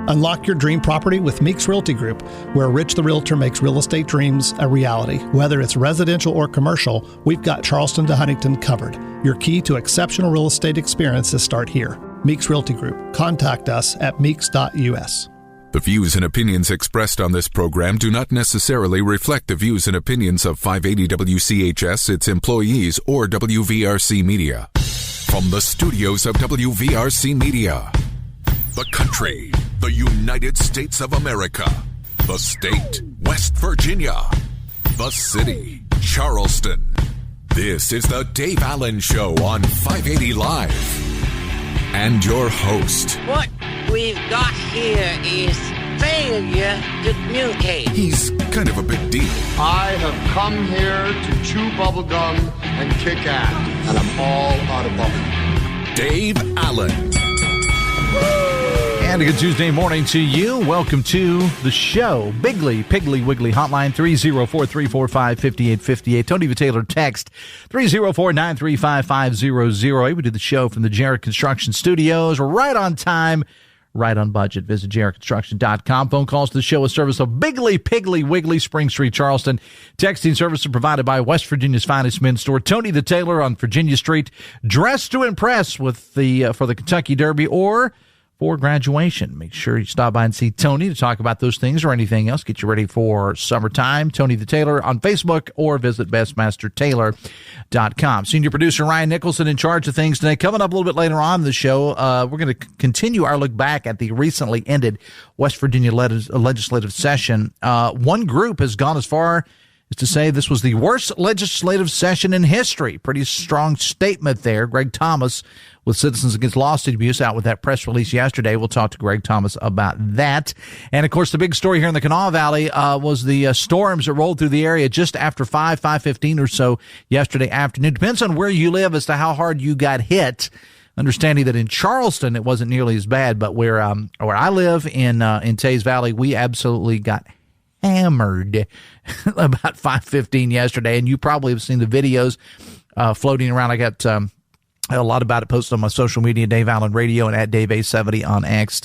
Unlock your dream property with Meeks Realty Group, where Rich the Realtor makes real estate dreams a reality. Whether it's residential or commercial, we've got Charleston to Huntington covered. Your key to exceptional real estate experiences start here. Meeks Realty Group. Contact us at meeks.us. The views and opinions expressed on this program do not necessarily reflect the views and opinions of 580 WCHS, its employees, or WVRC Media. From the studios of WVRC Media, the country, the United States of America, the state, West Virginia, the city, Charleston. This is the Dave Allen Show on 580 Live. And your host. What we've got here is failure to communicate. He's kind of a big deal. I have come here to chew bubblegum and kick ass, and I'm all out of bubblegum. Dave Allen. And a good Tuesday morning to you. Welcome to the show. Bigly, Piggly, Wiggly Hotline, 304-345-5858. Tony the Taylor text, 304-935-5008. We do the show from the Jarrett Construction Studios. We're right on time, right on budget. Visit jarrettconstruction.com. Phone calls to the show, a service of Bigly, Piggly, Wiggly, Spring Street, Charleston. Texting services provided by West Virginia's finest men's store, Tony the Taylor on Virginia Street. Dressed to impress with the for the Kentucky Derby or for graduation. Make sure you stop by and see Tony to talk about those things or anything else. Get you ready for summertime. Tony the Taylor on Facebook or visit bestmastertaylor.com. Senior producer Ryan Nicholson in charge of things today. Coming up a little bit later on in the show, we're going to continue our look back at the recently ended West Virginia legislative session. One group has gone as far is to say this was the worst legislative session in history. Pretty strong statement there. Greg Thomas with Citizens Against Lawsuit Abuse out with that press release yesterday. We'll talk to Greg Thomas about that. And, of course, the big story here in the Kanawha Valley was the storms that rolled through the area just after 5:15 or so yesterday afternoon. Depends on where you live as to how hard you got hit. Understanding that in Charleston it wasn't nearly as bad, but where I live in Tays Valley, we absolutely got hammered about 5:15 yesterday, and you probably have seen the videos floating around. I got a lot about it posted on my social media, Dave Allen Radio and at Dave A70 on X.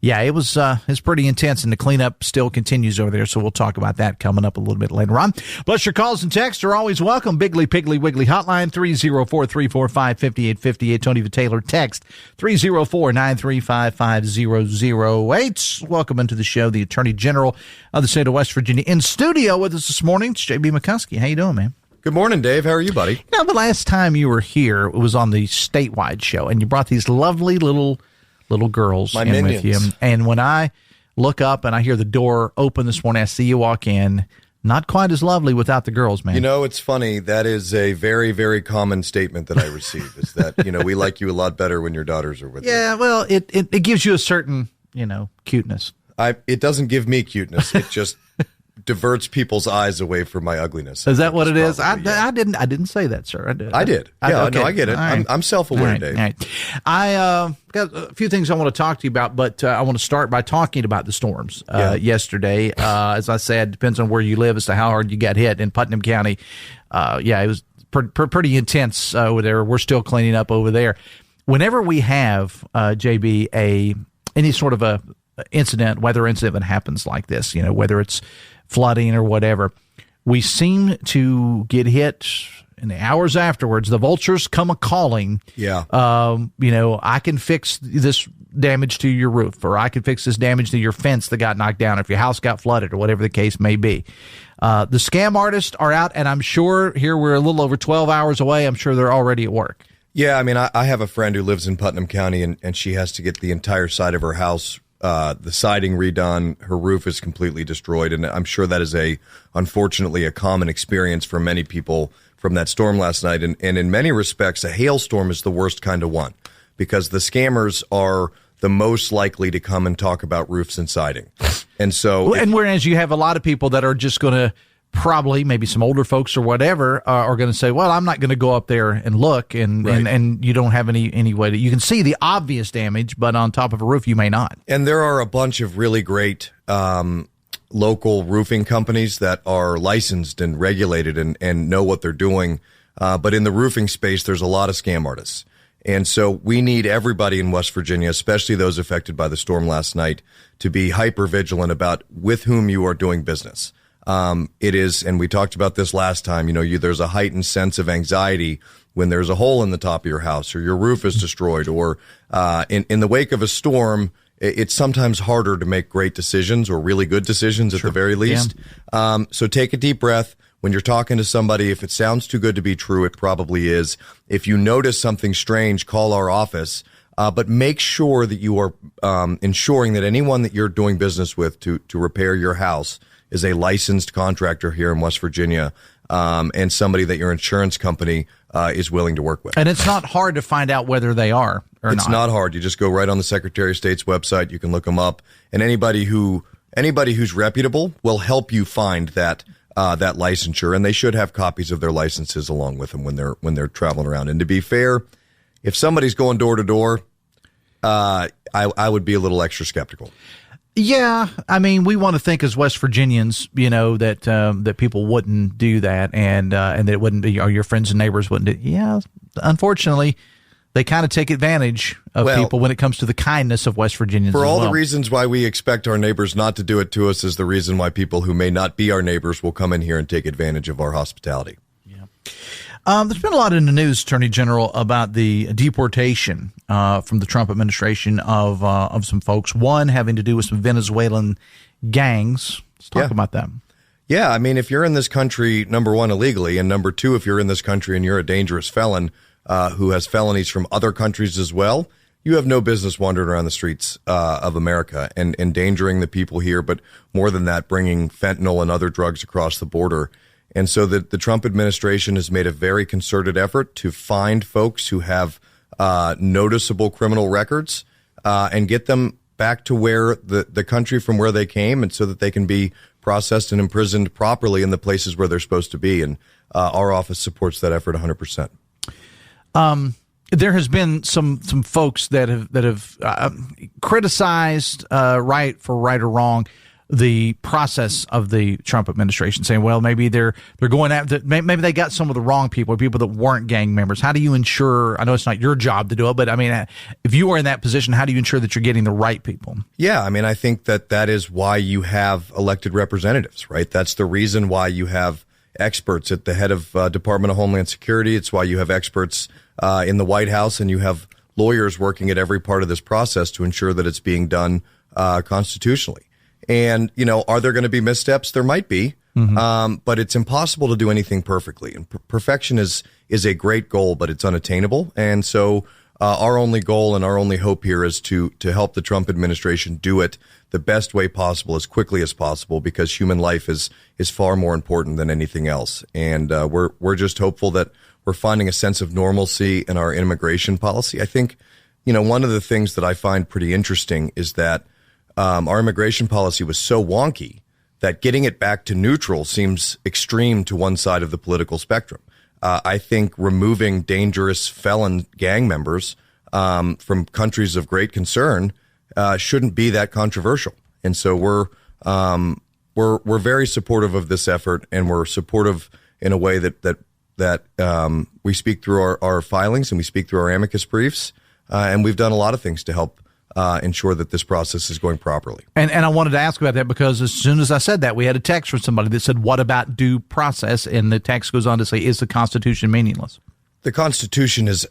Yeah, it's pretty intense, and the cleanup still continues over there, so we'll talk about that coming up a little bit later on. Plus, your calls and texts are always welcome. Bigly, Piggly, Wiggly Hotline, 304-345-5858. Tony the Taylor text, 304-935-5008. Welcome into the show, the Attorney General of the state of West Virginia. In studio with us this morning, it's J.B. McCuskey. How you doing, man? Good morning, Dave. How are you, buddy? Now, the last time you were here, it was on the statewide show, and you brought these lovely little girls My in minions. with you. And when I look up and I hear the door open this morning, I see you walk in. Not quite as lovely without the girls, man. You know, it's funny. That is a very, very common statement that I receive. Is that we like you a lot better when your daughters are with you. Yeah, well, it gives you a certain cuteness. It doesn't give me cuteness. It just diverts people's eyes away from my ugliness. Is that what it is? I didn't say that, sir. I did. Yeah, okay. No, I get it. Right. I'm self-aware, Right. Dave. Right. I got a few things I want to talk to you about, but I want to start by talking about the storms yesterday. As I said, depends on where you live as to how hard you got hit in Putnam County. It was pretty intense over there. We're still cleaning up over there. Whenever we have, JB, any sort of a weather incident that happens like this, whether it's flooding or whatever, we seem to get hit in the hours afterwards. The vultures come a-calling. Yeah. I can fix this damage to your roof, or I can fix this damage to your fence that got knocked down, if your house got flooded, or whatever the case may be. The scam artists are out, and I'm sure here we're a little over 12 hours away. I'm sure they're already at work. Yeah, I mean, I have a friend who lives in Putnam County, and she has to get the entire side of her house, the siding redone. Her roof is completely destroyed, and I'm sure that is unfortunately a common experience for many people from that storm last night. And in many respects, a hailstorm is the worst kind of one, because the scammers are the most likely to come and talk about roofs and siding. And so, and whereas you have a lot of people that are just going to probably, maybe some older folks or whatever, are going to say, well, I'm not going to go up there and look, and you don't have any way to, you can see the obvious damage, but on top of a roof, you may not. And there are a bunch of really great local roofing companies that are licensed and regulated and know what they're doing. But in the roofing space, there's a lot of scam artists. And so we need everybody in West Virginia, especially those affected by the storm last night, to be hyper vigilant about with whom you are doing business. It is, and we talked about this last time, there's a heightened sense of anxiety when there's a hole in the top of your house or your roof is destroyed or in the wake of a storm. It's sometimes harder to make great decisions or really good decisions at the very least. Yeah. So take a deep breath. When you're talking to somebody, if it sounds too good to be true, it probably is. If you notice something strange, call our office. But make sure that you are ensuring that anyone that you're doing business with to repair your house is a licensed contractor here in West Virginia, and somebody that your insurance company is willing to work with. And it's not hard to find out whether they are or not. It's not hard. You just go right on the Secretary of State's website. You can look them up, and anybody who's reputable will help you find that licensure, and they should have copies of their licenses along with them when they're traveling around. And to be fair, if somebody's going door to door, I would be a little extra skeptical. Yeah, I mean, we want to think as West Virginians, that people wouldn't do that, and that it wouldn't be, or your friends and neighbors wouldn't do. Yeah, unfortunately, they kind of take advantage of people when it comes to the kindness of West Virginians. For all the reasons why we expect our neighbors not to do it to us is the reason why people who may not be our neighbors will come in here and take advantage of our hospitality. Yeah. There's been a lot in the news, Attorney General, about the deportation from the Trump administration of some folks. One having to do with some Venezuelan gangs. Let's talk about that. Yeah, I mean, if you're in this country, number one, illegally, and number two, if you're in this country and you're a dangerous felon who has felonies from other countries as well, you have no business wandering around the streets of America and endangering the people here, but more than that, bringing fentanyl and other drugs across the border. And so the Trump administration has made a very concerted effort to find folks who have noticeable criminal records and get them back to where the country from where they came, and so that they can be processed and imprisoned properly in the places where they're supposed to be. And our office supports that effort 100%. There has been some folks that have criticized right or wrong the process of the Trump administration, saying, well, maybe they're going after, maybe they got some of the wrong people that weren't gang members. How do you ensure? I know it's not your job to do it, but I mean, if you were in that position, how do you ensure that you're getting the right people? Yeah, I mean, I think that is why you have elected representatives, right? That's the reason why you have experts at the head of Department of Homeland Security. It's why you have experts in the White House, and you have lawyers working at every part of this process to ensure that it's being done constitutionally. And, are there going to be missteps? There might be, but it's impossible to do anything perfectly. And perfection is a great goal, but it's unattainable. And so our only goal and our only hope here is to help the Trump administration do it the best way possible, as quickly as possible, because human life is far more important than anything else. And we're just hopeful that we're finding a sense of normalcy in our immigration policy. I think, one of the things that I find pretty interesting is that our immigration policy was so wonky that getting it back to neutral seems extreme to one side of the political spectrum. I think removing dangerous felon gang members from countries of great concern shouldn't be that controversial. And so we're very supportive of this effort, and we're supportive in a way that we speak through our filings and we speak through our amicus briefs, and we've done a lot of things to help ensure that this process is going properly. And I wanted to ask about that because as soon as I said that, we had a text from somebody that said, what about due process? And the text goes on to say, is the Constitution meaningless? The Constitution is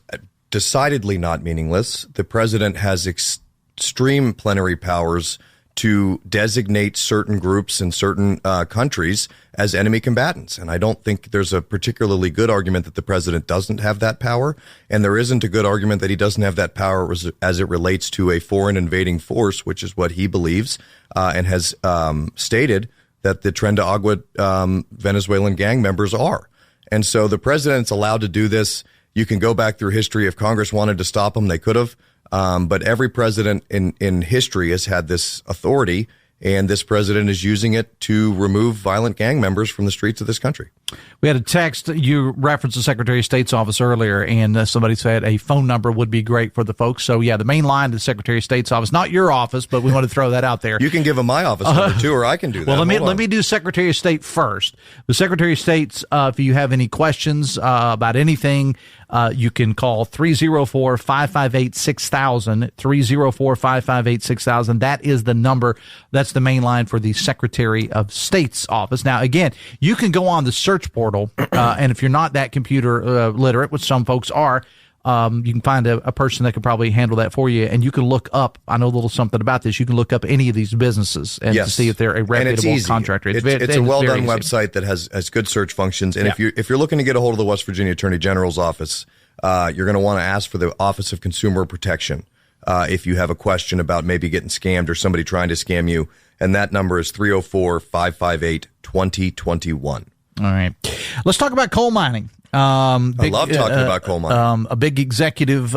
decidedly not meaningless. The president has extreme plenary powers to designate certain groups in certain countries as enemy combatants. And I don't think there's a particularly good argument that the president doesn't have that power. And there isn't a good argument that he doesn't have that power as it relates to a foreign invading force, which is what he believes and has stated that the Tren de Agua Venezuelan gang members are. And so the president's allowed to do this. You can go back through history. If Congress wanted to stop him, they could have. But every president in history has had this authority, and this president is using it to remove violent gang members from the streets of this country. We had a text. You referenced the Secretary of State's office earlier, and somebody said a phone number would be great for the folks. So, yeah, the main line to the Secretary of State's office, not your office, but we want to throw that out there. You can give them my office number, too, or I can do that. Well, let me do Secretary of State first. The Secretary of State's, if you have any questions about anything, you can call 304-558-6000, 304-558-6000. That is the number. That's the main line for the Secretary of State's office. Now, again, you can go on the search portal, and if you're not that computer literate, which some folks are, you can find a person that could probably handle that for you, and you can look up, I know a little something about this, you can look up any of these businesses and to see if they're a reputable contractor. It's a well-done website that has good search functions, and if you're looking to get a hold of the West Virginia Attorney General's office, you're going to want to ask for the Office of Consumer Protection if you have a question about maybe getting scammed or somebody trying to scam you, and that number is 304-558-2021. All right. Let's talk about coal mining. I love talking about coal mining. A big executive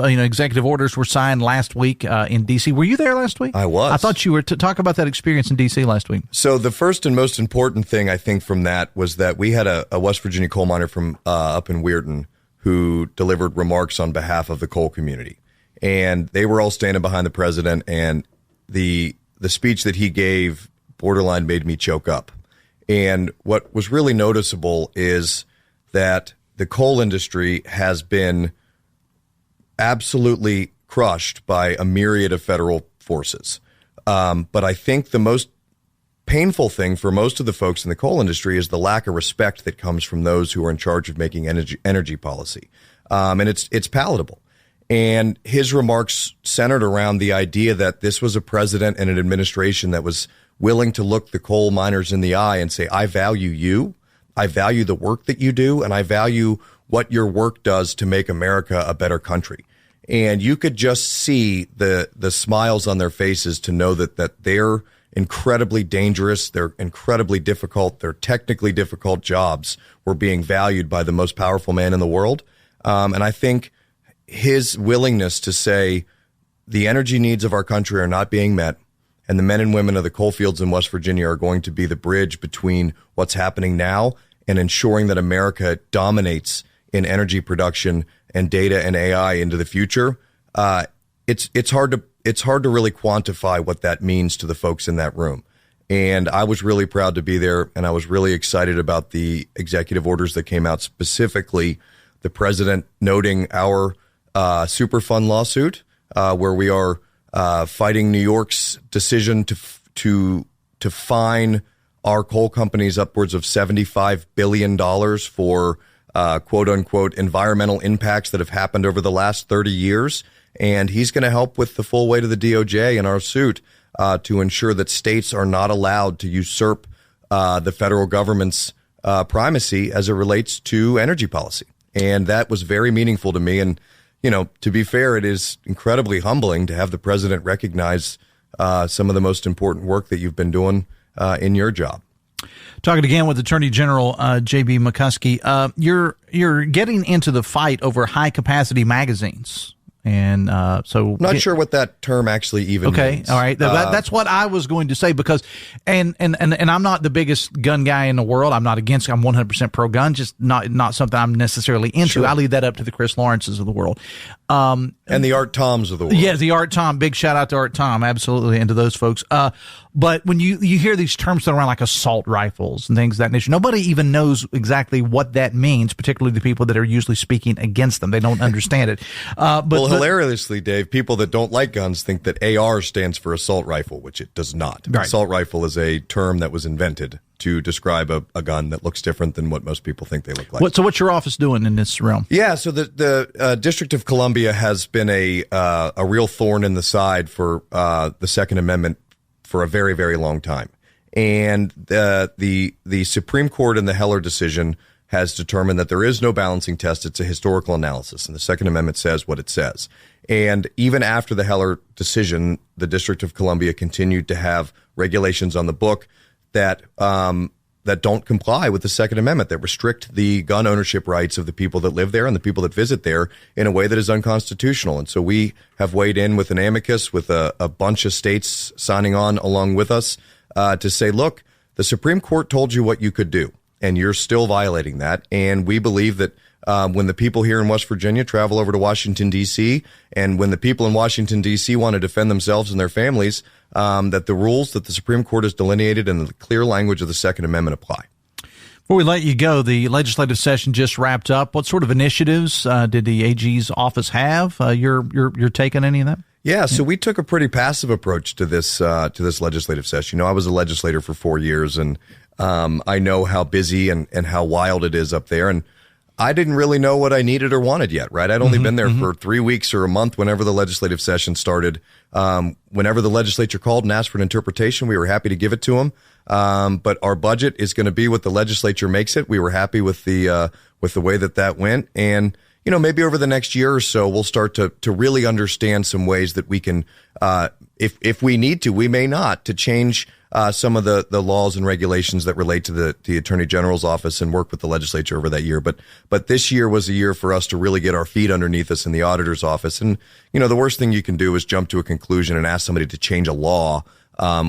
orders were signed last week in D.C. Were you there last week? I was. I thought you were to talk about that experience in D.C. last week. So the first and most important thing I think from that was that we had a West Virginia coal miner from up in Weirton who delivered remarks on behalf of the coal community. And they were all standing behind the president, and the speech that he gave borderline made me choke up. And what was really noticeable is that the coal industry has been absolutely crushed by a myriad of federal forces. But I think the most painful thing for most of the folks in the coal industry is the lack of respect that comes from those who are in charge of making energy policy. And it's palatable. And his remarks centered around the idea that this was a president and an administration that was willing to look the coal miners in the eye and say, I value you, I value the work that you do, and I value what your work does to make America a better country. And you could just see the smiles on their faces to know that they're incredibly dangerous, they're incredibly difficult, they're technically difficult jobs were being valued by the most powerful man in the world. And I think his willingness to say the energy needs of our country are not being met, and the men and women of the coal fields in West Virginia are going to be the bridge between what's happening now and ensuring that America dominates in energy production and data and AI into the future. It's hard to really quantify what that means to the folks in that room. And I was really proud to be there, and I was really excited about the executive orders that came out, specifically the president noting our Superfund lawsuit, where we are fighting New York's decision to fine our coal companies upwards of $75 billion for quote unquote environmental impacts that have happened over the last 30 years. And he's going to help with the full weight of the DOJ in our suit to ensure that states are not allowed to usurp the federal government's primacy as it relates to energy policy. And that was very meaningful to me. And, you know, to be fair, it is incredibly humbling to have the president recognize some of the most important work that you've been doing in your job. Talking again with Attorney General J.B. McCuskey, you're getting into the fight over high capacity magazines. And so not sure what that term actually even means. All right. That's what I was going to say, because and I'm not the biggest gun guy in the world. I'm 100% pro gun, just not something I'm necessarily into. Sure. I leave that up to the Chris Lawrences of the world. And the Art Toms of the world. Yeah, the Art Tom. Big shout out to Art Tom. Absolutely into those folks. But when you hear these terms thrown around like assault rifles and things of that nature, nobody even knows exactly what that means, particularly the people that are usually speaking against them. They don't understand it. But hilariously, Dave, people that don't like guns think that AR stands for assault rifle, which it does not. Right. Assault rifle is a term that was invented to describe a gun that looks different than what most people think they look like. So what's your office doing in this realm? Yeah, so the District of Columbia has been a real thorn in the side for the Second Amendment for a very, very long time. And the Supreme Court in the Heller decision has determined that there is no balancing test. It's a historical analysis, and the Second Amendment says what it says. And even after the Heller decision, the District of Columbia continued to have regulations on the book that don't comply with the Second Amendment, that restrict the gun ownership rights of the people that live there and the people that visit there in a way that is unconstitutional. And so we have weighed in with an amicus, with a bunch of states signing on along with us to say, look, the Supreme Court told you what you could do. and you're still violating that. And we believe that when the people here in West Virginia travel over to Washington, D.C., and when the people in Washington, D.C. want to defend themselves and their families, that the rules that the Supreme Court has delineated in the clear language of the Second Amendment apply. Before we let you go, the legislative session just wrapped up. What sort of initiatives did the AG's office have? You're taking any of that? Yeah, so we took a pretty passive approach to this legislative session. I was a legislator for 4 years, and I know how busy and how wild it is up there. And I didn't really know what I needed or wanted yet, right? I'd only been there for 3 weeks or a month whenever the legislative session started. Whenever the legislature called and asked for an interpretation, we were happy to give it to them. But our budget is going to be what the legislature makes it. We were happy with the way that went. And, maybe over the next year or so, we'll start to really understand some ways that we can, if we need to, we may not, to change some of the laws and regulations that relate to the Attorney General's office and work with the legislature over that year. But this year was a year for us to really get our feet underneath us in the auditor's office. And, the worst thing you can do is jump to a conclusion and ask somebody to change a law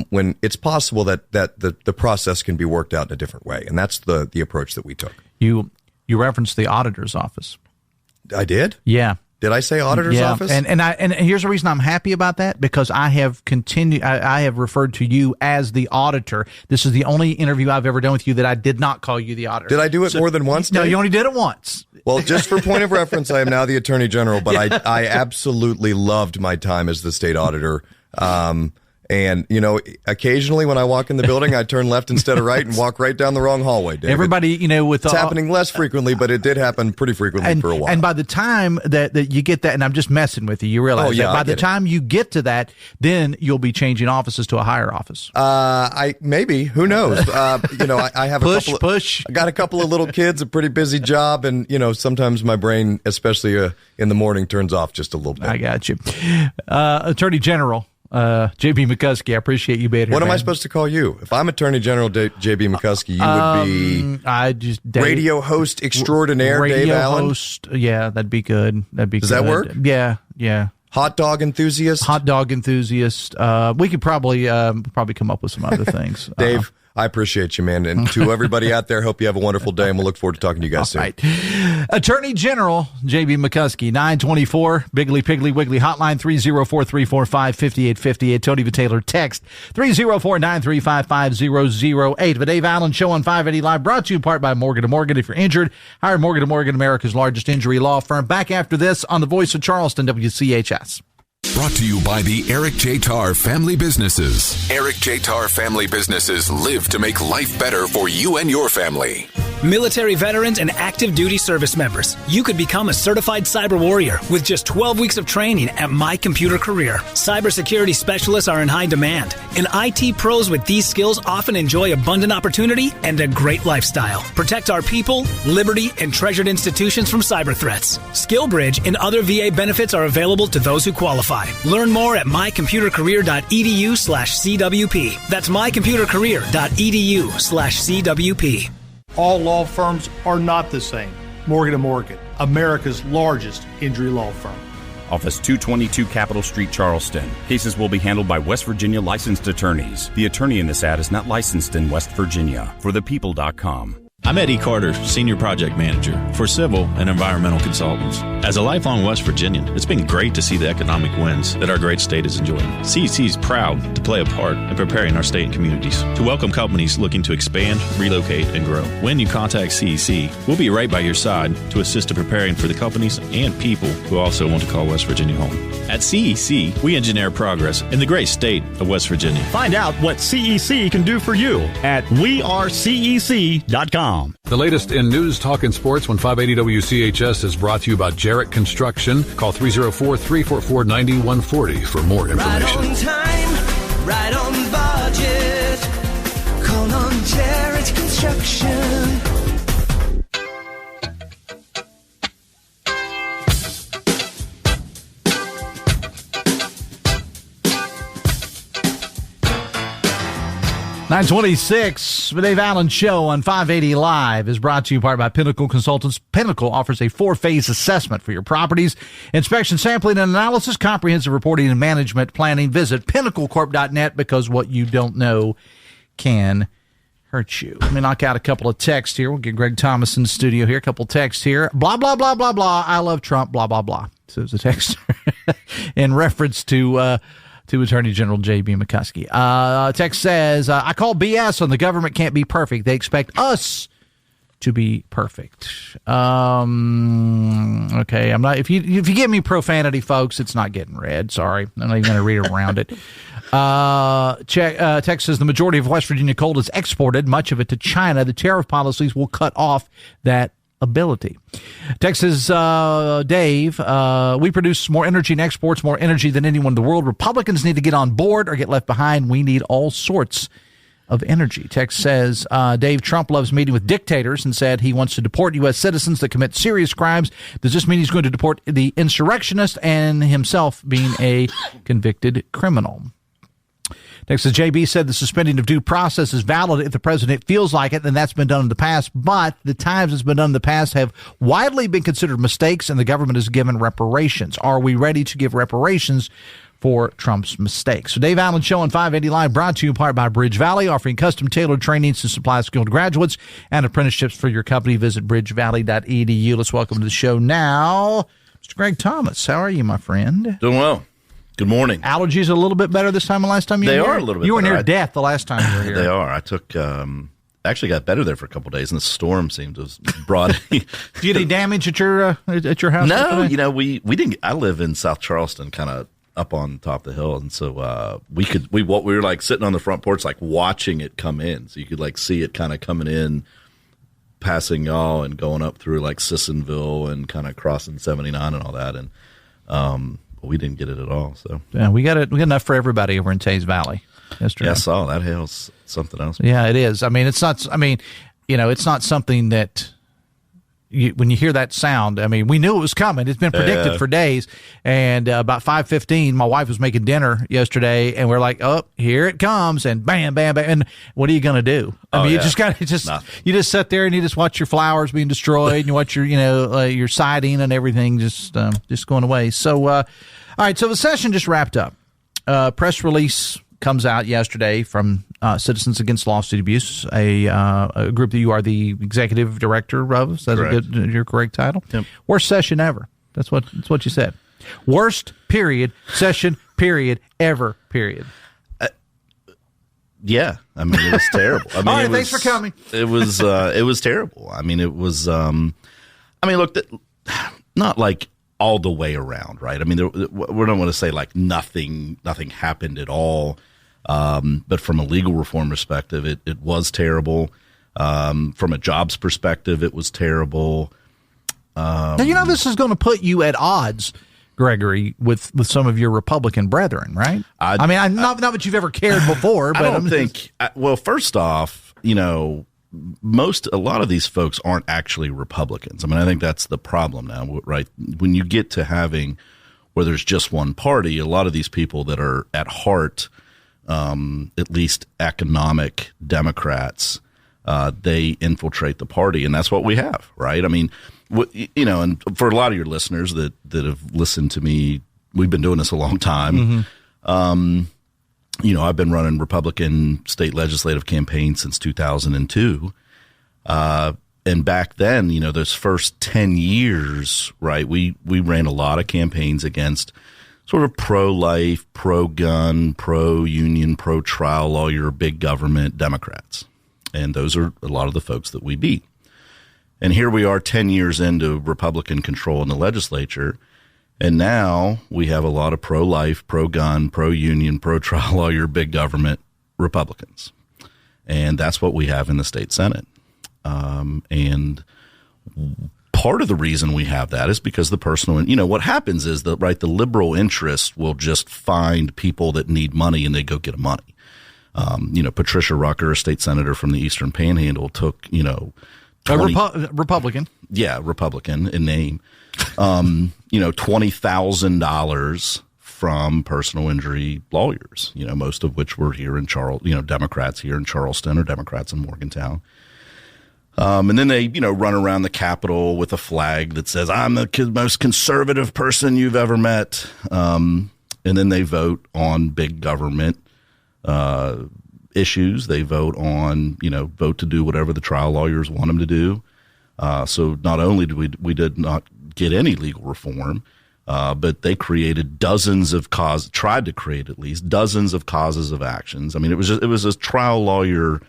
when it's possible that the process can be worked out in a different way. And that's the approach that we took. You referenced the auditor's office. I did? Yeah. Did I say auditor's office? And here's the reason I'm happy about that, because I have I have referred to you as the auditor. This is the only interview I've ever done with you that I did not call you the auditor. Did I do it more than once? No, you only did it once. Well, just for point of reference, I am now the Attorney General, but I absolutely loved my time as the state auditor. And, occasionally when I walk in the building, I turn left instead of right and walk right down the wrong hallway, David. Everybody, it's happening less frequently, but it did happen pretty frequently for a while. And by the time that you get that, and I'm just messing with you realize that by the time you get to that, then you'll be changing offices to a higher office. Maybe, who knows? I have I got a couple of little kids, a pretty busy job, and, sometimes my brain, especially in the morning, turns off just a little bit. I got you. Attorney General J.B. McCuskey, I appreciate you being here. What am I supposed to call you? If I'm Attorney General J.B. McCuskey, you would be radio host extraordinaire, Dave Allen. Host, yeah, that'd be good. Does that work? Yeah. Hot dog enthusiast. We could probably come up with some other things. Dave, I appreciate you, man. And to everybody out there, hope you have a wonderful day, and we'll look forward to talking to you guys soon. Right. Attorney General J.B. McCuskey, 924 Biggly Piggly Wiggly hotline 304-345-5858. Tony V. Taylor text 304-935-5008. The Dave Allen Show on 580 Live, brought to you in part by Morgan & Morgan. If you're injured, hire Morgan & Morgan, America's largest injury law firm. Back after this on the Voice of Charleston, WCHS. Brought to you by the Eric J. Tarr Family Businesses. Eric J. Tarr Family Businesses live to make life better for you and your family. Military veterans and active duty service members, you could become a certified cyber warrior with just 12 weeks of training at My Computer Career. Cybersecurity specialists are in high demand, and IT pros with these skills often enjoy abundant opportunity and a great lifestyle. Protect our people, liberty, and treasured institutions from cyber threats. SkillBridge and other VA benefits are available to those who qualify. Learn more at mycomputercareer.edu/CWP. That's mycomputercareer.edu/CWP. All law firms are not the same. Morgan & Morgan, America's largest injury law firm. Office 222 Capitol Street, Charleston. Cases will be handled by West Virginia licensed attorneys. The attorney in this ad is not licensed in West Virginia. ForThePeople.com. I'm Eddie Carter, Senior Project Manager for Civil and Environmental Consultants. As a lifelong West Virginian, it's been great to see the economic wins that our great state is enjoying. CEC is proud to play a part in preparing our state and communities to welcome companies looking to expand, relocate, and grow. When you contact CEC, we'll be right by your side to assist in preparing for the companies and people who also want to call West Virginia home. At CEC, we engineer progress in the great state of West Virginia. Find out what CEC can do for you at wearecec.com. The latest in news, talk, and sports when 580 WCHS is brought to you by Jarrett Construction. Call 304-344-9140 for more information. Right on time, right on budget. Call on Jarrett Construction. .926, the Dave Allen Show on 580 Live is brought to you in part by Pinnacle Consultants. Pinnacle offers a 4-phase assessment for your properties: inspection, sampling, and analysis, comprehensive reporting, and management planning. Visit pinnaclecorp.net, because what you don't know can hurt you. Let me knock out a couple of texts here. We'll get Greg Thomas in the studio here. A couple of texts here. Blah, blah, blah, blah, blah. I love Trump, blah, blah, blah. So it's a text in reference to Attorney General J.B. McCuskey. Text says, I call BS on the government can't be perfect. They expect us to be perfect. Okay, I'm not. If you give me profanity, folks, it's not getting read. Sorry, I'm not even going to read around it. Text says the majority of West Virginia coal is exported, much of it to China. The tariff policies will cut off that ability. Text says, Dave, we produce more energy and exports more energy than anyone in the world. Republicans need to get on board or get left behind. We need all sorts of energy. Text says, Dave, Trump loves meeting with dictators and said he wants to deport U.S. citizens that commit serious crimes. Does this mean he's going to deport the insurrectionist and himself being a convicted criminal? Text says, JB said the suspending of due process is valid if the president feels like it, then that's been done in the past. But the times it's been done in the past have widely been considered mistakes, and the government has given reparations. Are we ready to give reparations for Trump's mistakes? So Dave Allen Show on 580 Live, brought to you in part by Bridge Valley, offering custom tailored trainings to supply skilled graduates and apprenticeships for your company. Visit bridgevalley.edu. Let's welcome to the show now Mr. Greg Thomas. How are you, my friend? Doing well. Good morning. Allergies are a little bit better this time than last time you were here? They are a little bit You were better. near death the last time you were here. They are. I took, actually got better there for a couple of days, and the storm seemed to have brought. Did you get any damage at your house? No, we didn't. I live in South Charleston, kind of up on top of the hill, and so we were like sitting on the front porch, like watching it come in, so you could like see it kind of coming in, passing y'all and going up through like Sissonville and kind of crossing 79 and all that, and we didn't get it at all. So yeah, we got it. We got enough for everybody over in Taze Valley yesterday. Yeah, I saw that. Hail's something else. Yeah, it is. I mean, it's not. I mean, it's not something that. When you hear that sound, I mean, we knew it was coming. It's been predicted for days. And about 5:15, my wife was making dinner yesterday, and we're like, "Oh, here it comes!" And bam, bam, bam. And what are you going to do? I mean, you just got to you just sit there and you just watch your flowers being destroyed, and you watch your your siding and everything just going away. So, all right. So the session just wrapped up. Press release comes out yesterday from Citizens Against Lawsuit Abuse, a group that you are the executive director of. Is that your correct title? Yep. Worst session ever. That's what you said. Worst session ever. Yeah, I mean it was terrible. I mean, all right, thanks for coming. It was terrible. I mean it was. Look, not like all the way around, right? I mean, we don't want to say like nothing happened at all. But from a legal reform perspective, it was terrible. From a jobs perspective, it was terrible. Now, this is going to put you at odds, Gregory, with some of your Republican brethren, right? Not that you've ever cared before, but I don't think. Well, first off, a lot of these folks aren't actually Republicans. I mean, I think that's the problem now, right? When you get to having where there's just one party, a lot of these people that are at heart, at least economic Democrats, they infiltrate the party, and that's what we have, right? I mean, and for a lot of your listeners that have listened to me, we've been doing this a long time. Mm-hmm. I've been running Republican state legislative campaigns since 2002. And back then, those first 10 years, right, we ran a lot of campaigns against sort of pro-life, pro-gun, pro-union, pro-trial lawyer, big government Democrats. And those are a lot of the folks that we beat. And here we are 10 years into Republican control in the legislature. And now we have a lot of pro-life, pro-gun, pro-union, pro-trial lawyer, big government Republicans. And that's what we have in the state Senate. And part of the reason we have that is because the personal, what happens is that, right, the liberal interest will just find people that need money and they go get them money. Patricia Rucker, a state senator from the Eastern Panhandle, took, Republican. Yeah, Republican in name. $20,000 from personal injury lawyers, most of which were here in Democrats here in Charleston or Democrats in Morgantown. And then they, run around the Capitol with a flag that says, I'm the most conservative person you've ever met. And then they vote on big government, issues. They vote on, vote to do whatever the trial lawyers want them to do. So not only did we did not get any legal reform, but they created tried to create at least dozens of causes of actions. I mean, it was a trial lawyer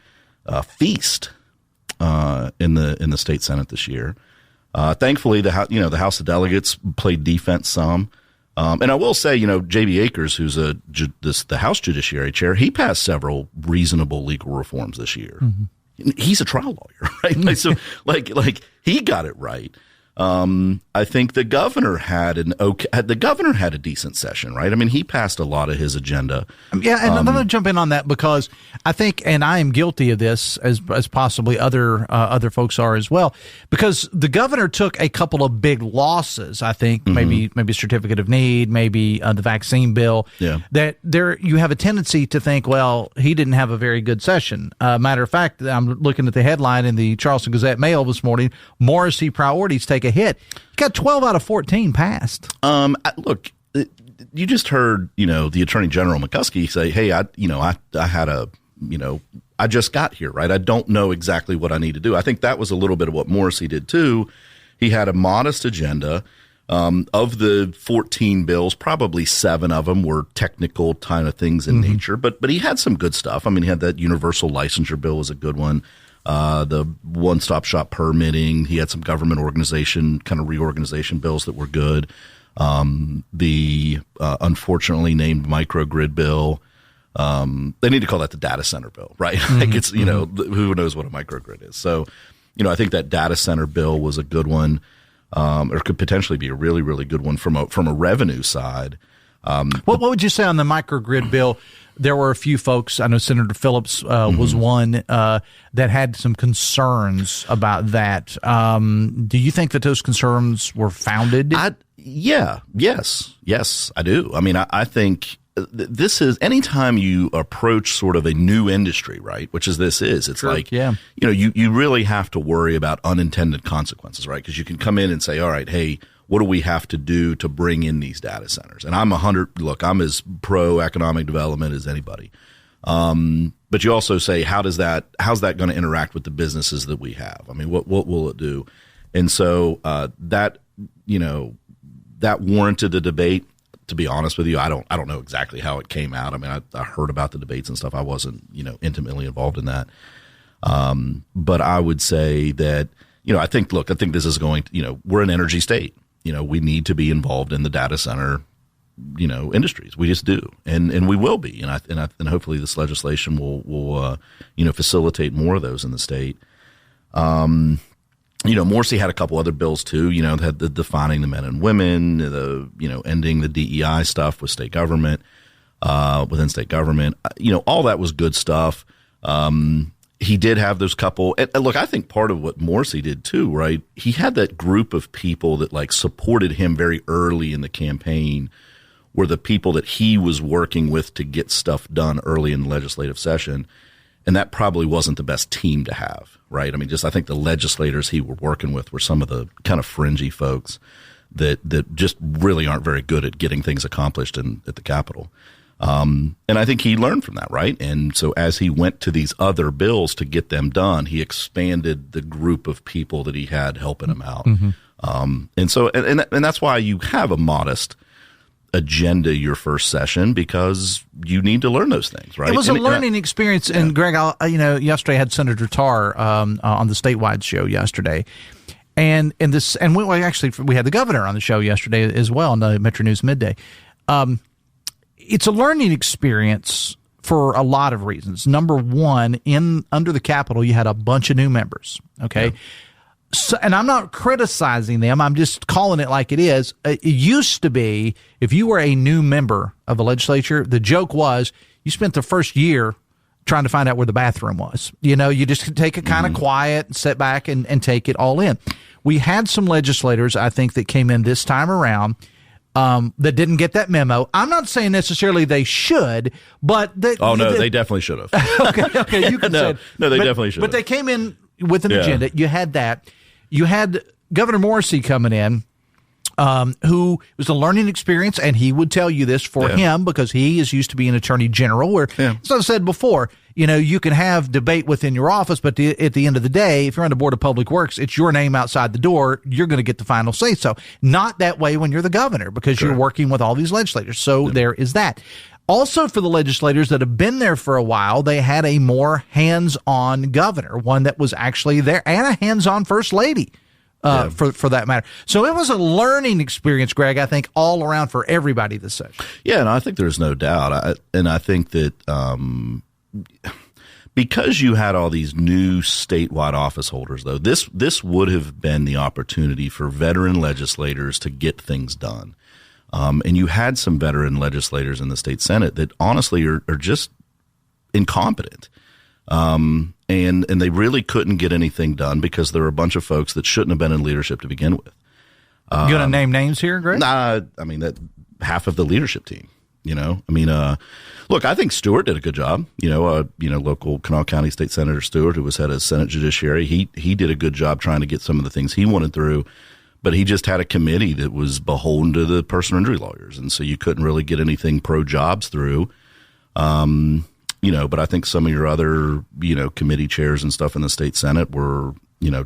feast in the state Senate this year. Thankfully, the House of Delegates played defense some. And I will say, J.B. Akers, who's the House Judiciary Chair, he passed several reasonable legal reforms this year. Mm-hmm. He's a trial lawyer, right? So, he got it right. I think the governor had a decent session, right? I mean, he passed a lot of his agenda. Yeah, and I'm going to jump in on that because I think, and I am guilty of this as possibly other folks are as well, because the governor took a couple of big losses. I think maybe certificate of need, maybe the vaccine bill. Yeah. That there you have a tendency to think, well, he didn't have a very good session. Matter of fact, I'm looking at the headline in the Charleston Gazette-Mail this morning: Morrissey priorities take a hit. He got 12 out of 14 passed. Look, you just heard, the Attorney General McCuskey say, "Hey, I just got here, right? I don't know exactly what I need to do." I think that was a little bit of what Morrissey did too. He had a modest agenda. Of the 14 bills, probably 7 of them were technical kind of things in nature, but he had some good stuff. I mean, he had that universal licensure bill was a good one. The one-stop shop permitting. He had some government organization, kind of reorganization bills that were good. The unfortunately named microgrid bill. They need to call that the data center bill, right? Like it's, who knows what a microgrid is. So, I think that data center bill was a good one, or could potentially be a really, really good one from a revenue side. What would you say on the microgrid bill? There were a few folks, I know Senator Phillips was one, that had some concerns about that. Do you think that those concerns were founded? Yes, I do. I mean, I think this is anytime you approach sort of a new industry, right, which is it's sure. Like, you really have to worry about unintended consequences, right? Because you can come in and say, all right, hey, what do we have to do to bring in these data centers? And I'm I'm as pro economic development as anybody. But you also say, how's that going to interact with the businesses that we have? I mean, what will it do? And so, that warranted the debate. To be honest with you, I don't know exactly how it came out. I mean, I heard about the debates and stuff. I wasn't, intimately involved in that. But I would say that, I think this is going to, we're an energy state. We need to be involved in the data center, industries. We just do, and we will be, and hopefully this legislation will facilitate more of those in the state. Morrissey had a couple other bills too. Had the defining the men and women, the ending the DEI stuff with state government, within state government. All that was good stuff. He did have those couple. And look, I think part of what Morrissey did too, right? He had that group of people that supported him very early in the campaign, were the people that he was working with to get stuff done early in the legislative session. And that probably wasn't the best team to have, right? I mean, I think the legislators he were working with were some of the kind of fringy folks that just really aren't very good at getting things accomplished at the Capitol. And I think he learned from that, right? And so as he went to these other bills to get them done, he expanded the group of people that he had helping him out. And so, and that's why you have a modest agenda your first session, because you need to learn those things, right? It was a learning experience. Yeah. And Greg, yesterday I had Senator Tarr on the statewide show yesterday. And we had the governor on the show yesterday as well on the Metro News Midday. It's a learning experience for a lot of reasons. Number one, under the Capitol, you had a bunch of new members. Okay. Yeah. So, and I'm not criticizing them. I'm just calling it like it is. It used to be, if you were a new member of the legislature, the joke was you spent the first year trying to find out where the bathroom was. You just take it kind of quiet and sit back and take it all in. We had some legislators, I think, that came in this time around that didn't get that memo. I'm not saying necessarily they should, but they definitely should have. Okay, you can say it. No, they definitely should. But they came in with an agenda. You had that. You had Governor Morrissey coming in, who was a learning experience, and he would tell you this for him because he is used to being attorney general. Where, as I said before, you can have debate within your office, but at the end of the day, if you're on the Board of Public Works, it's your name outside the door. You're going to get the final say. So not that way when you're the governor, because you're working with all these legislators. So there is that. Also, for the legislators that have been there for a while, they had a more hands-on governor, one that was actually there, and a hands-on first lady. For that matter. So it was a learning experience, Greg, I think, all around for everybody this session. Yeah, and I think there's no doubt. I think that because you had all these new statewide office holders, though, this would have been the opportunity for veteran legislators to get things done. And you had some veteran legislators in the state Senate that honestly are just incompetent. And they really couldn't get anything done because there were a bunch of folks that shouldn't have been in leadership to begin with. You going to name names here, Greg? Nah, I mean, that half of the leadership team, look, I think Stewart did a good job. Local Kanawha County State Senator Stewart, who was head of Senate Judiciary, he did a good job trying to get some of the things he wanted through, but he just had a committee that was beholden to the personal injury lawyers. And so you couldn't really get anything pro jobs through. But I think some of your other, committee chairs and stuff in the state Senate were,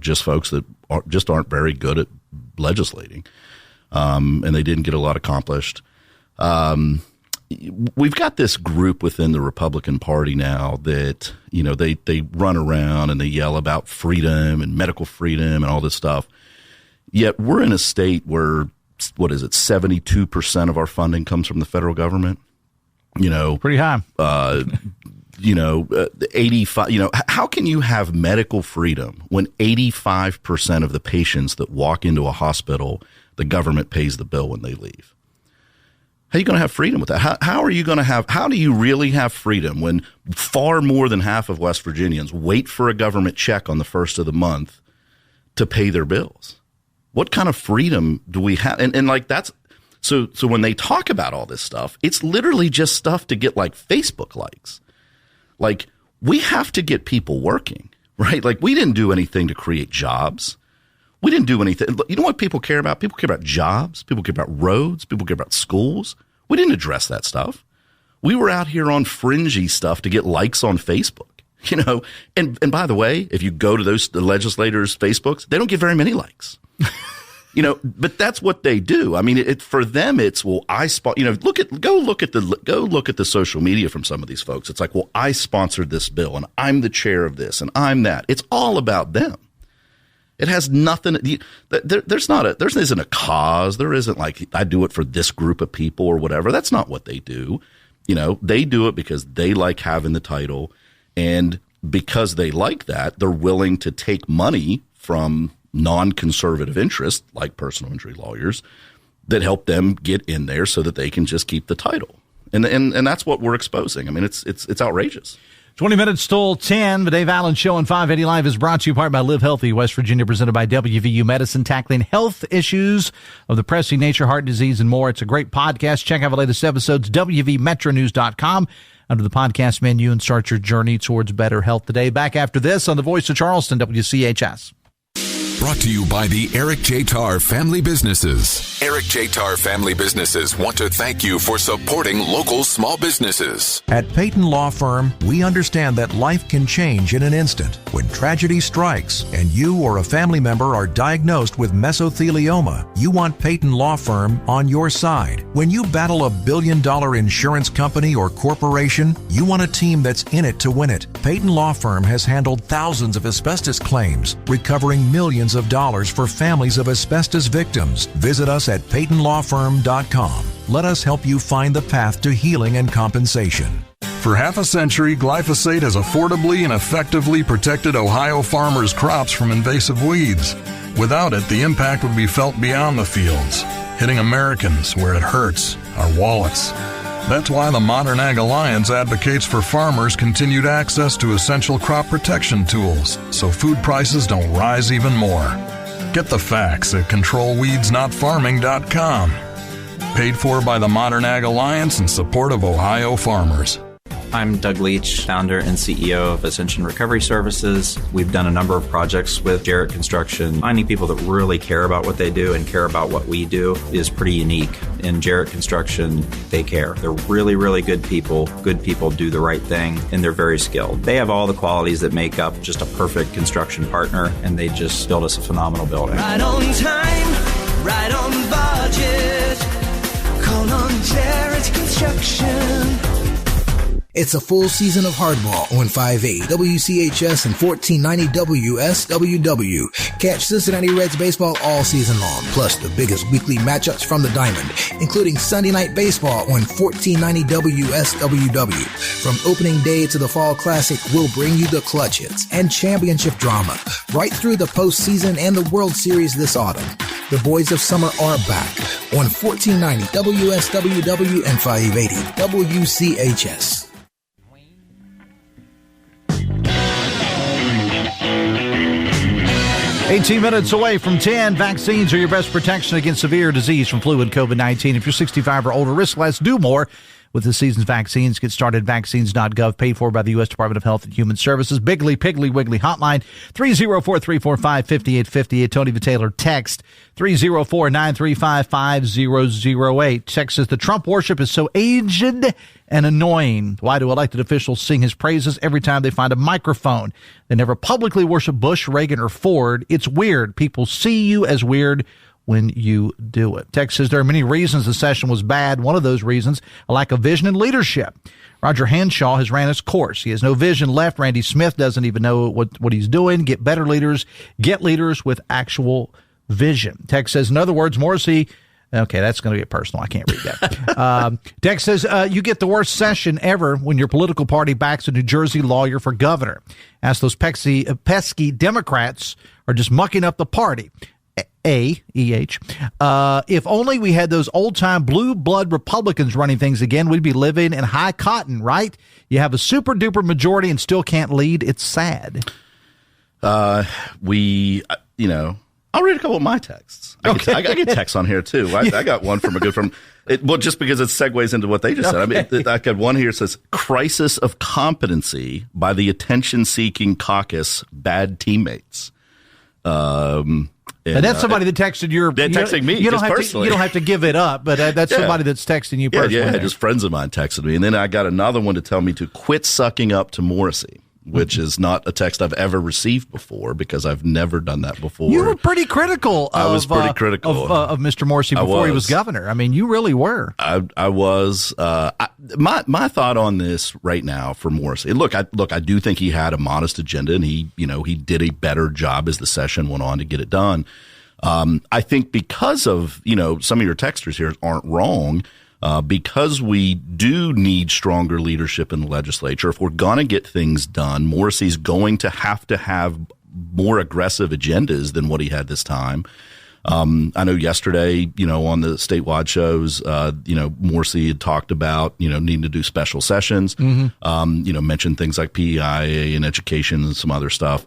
just folks that aren't very good at legislating. And they didn't get a lot accomplished. We've got this group within the Republican Party now that, they run around and they yell about freedom and medical freedom and all this stuff. Yet we're in a state where, 72% of our funding comes from the federal government. Pretty high. 85, how can you have medical freedom when 85% of the patients that walk into a hospital, the government pays the bill when they leave? How are you going to have freedom with that? How do you really have freedom when far more than half of West Virginians wait for a government check on the first of the month to pay their bills? What kind of freedom do we have? And like that's, so when they talk about all this stuff, it's literally just stuff to get like Facebook likes. Like, we have to get people working, right? Like, we didn't do anything to create jobs. We didn't do anything. You know what people care about? People care about jobs. People care about roads. People care about schools. We didn't address that stuff. We were out here on fringy stuff to get likes on Facebook, And by the way, if you go to the legislators' Facebooks, they don't get very many likes. But that's what they do. I mean, for them, it's, go look at the social media from some of these folks. It's like, well, I sponsored this bill and I'm the chair of this and I'm that. It's all about them. It has nothing. There isn't a cause. There isn't like, I do it for this group of people or whatever. That's not what they do. They do it because they like having the title, and because they like that, they're willing to take money from non-conservative interests like personal injury lawyers that help them get in there so that they can just keep the title. And that's what we're exposing. I mean, it's outrageous. 20 minutes till 10. The Dave Allen Show on 580 Live is brought to you in part by Live Healthy, West Virginia, presented by WVU Medicine, tackling health issues of the pressing nature, heart disease, and more. It's a great podcast. Check out the latest episodes, WVMetroNews.com, under the podcast menu, and start your journey towards better health today. Back after this on the Voice of Charleston, WCHS. Brought to you by the Eric J. Tarr Family Businesses. Eric J. Tarr Family Businesses want to thank you for supporting local small businesses. At Peyton Law Firm, we understand that life can change in an instant. When tragedy strikes and you or a family member are diagnosed with mesothelioma, you want Peyton Law Firm on your side. When you battle $1 billion insurance company or corporation, you want a team that's in it to win it. Peyton Law Firm has handled thousands of asbestos claims, recovering millions of dollars for families of asbestos victims. Visit us at PeytonLawFirm.com. Let us help you find the path to healing and compensation. For half a century, glyphosate has affordably and effectively protected Ohio farmers' crops from invasive weeds. Without it, the impact would be felt beyond the fields, hitting Americans where it hurts, our wallets. That's why the Modern Ag Alliance advocates for farmers' continued access to essential crop protection tools so food prices don't rise even more. Get the facts at controlweedsnotfarming.com. Paid for by the Modern Ag Alliance in support of Ohio farmers. I'm Doug Leach, founder and CEO of Ascension Recovery Services. We've done a number of projects with Jarrett Construction. Finding people that really care about what they do and care about what we do is pretty unique. In Jarrett Construction, they care. They're really, really good people. Good people do the right thing, and they're very skilled. They have all the qualities that make up just a perfect construction partner, and they just built us a phenomenal building. Right on time, right on budget. Call on Jarrett Construction. It's a full season of hardball on 580 WCHS and 1490 WSWW. Catch Cincinnati Reds baseball all season long, plus the biggest weekly matchups from the Diamond, including Sunday Night Baseball on 1490 WSWW. From opening day to the Fall Classic, we'll bring you the clutch hits and championship drama right through the postseason and the World Series this autumn. The Boys of Summer are back on 1490 WSWW and 580 WCHS. 18 minutes away from 10. Vaccines are your best protection against severe disease from flu and COVID-19. If you're 65 or older, risk less, do more. With the season's vaccines, get started at vaccines.gov, paid for by the U.S. Department of Health and Human Services. Biggly, Piggly, Wiggly hotline, 304-345-5858. Tony the Taylor text, 304-935-5008. Text says, the Trump worship is so aged and annoying. Why do elected officials sing his praises every time they find a microphone? They never publicly worship Bush, Reagan, or Ford. It's weird. People see you as weird when you do it. Text says there are many reasons the session was bad. One of those reasons, a lack of vision and leadership. Roger Hanshaw has ran his course. He has no vision left. Randy Smith doesn't even know what he's doing. Get better leaders. Get leaders with actual vision. Text says, in other words, Morrissey. Okay, that's going to get personal. I can't read that. Text says, you get the worst session ever when your political party backs a New Jersey lawyer for governor. Ask those pesky Democrats are just mucking up the party. A-E-H. If only we had those old-time blue blood Republicans running things again, we'd be living in high cotton, right? You have a super-duper majority and still can't lead. It's sad. I'll read a couple of my texts. I get texts on here, too. I got one from a good friend. Well, just because it segues into what they just said. I mean, I got one here that says, crisis of competency by the attention-seeking caucus, bad teammates. And that's somebody that texted me. You don't have to give it up, but that's somebody that's texting you personally. Yeah, just friends of mine texted me. And then I got another one to tell me to quit sucking up to Morrissey, which is not a text I've ever received before because I've never done that before. You were pretty critical of Mr. Morrissey before he was governor. I mean, you really were. I was. My thought on this right now for Morrissey. Look, I do think he had a modest agenda, and he did a better job as the session went on to get it done. I think because of some of your texters here aren't wrong. Because we do need stronger leadership in the legislature, if we're going to get things done, Morrissey's going to have more aggressive agendas than what he had this time. I know yesterday, on the statewide shows, Morrissey had talked about, needing to do special sessions, mentioned things like PEIA and education and some other stuff.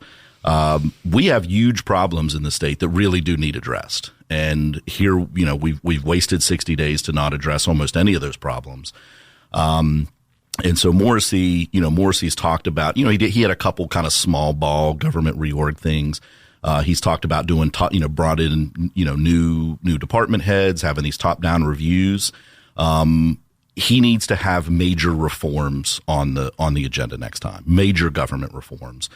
We have huge problems in the state that really do need addressed. And here, we've wasted 60 days to not address almost any of those problems. And so Morrissey's talked about, he had a couple kind of small ball government reorg things. He's talked about doing, brought in, new department heads, having these top down reviews. He needs to have major reforms on the agenda next time, major government reforms.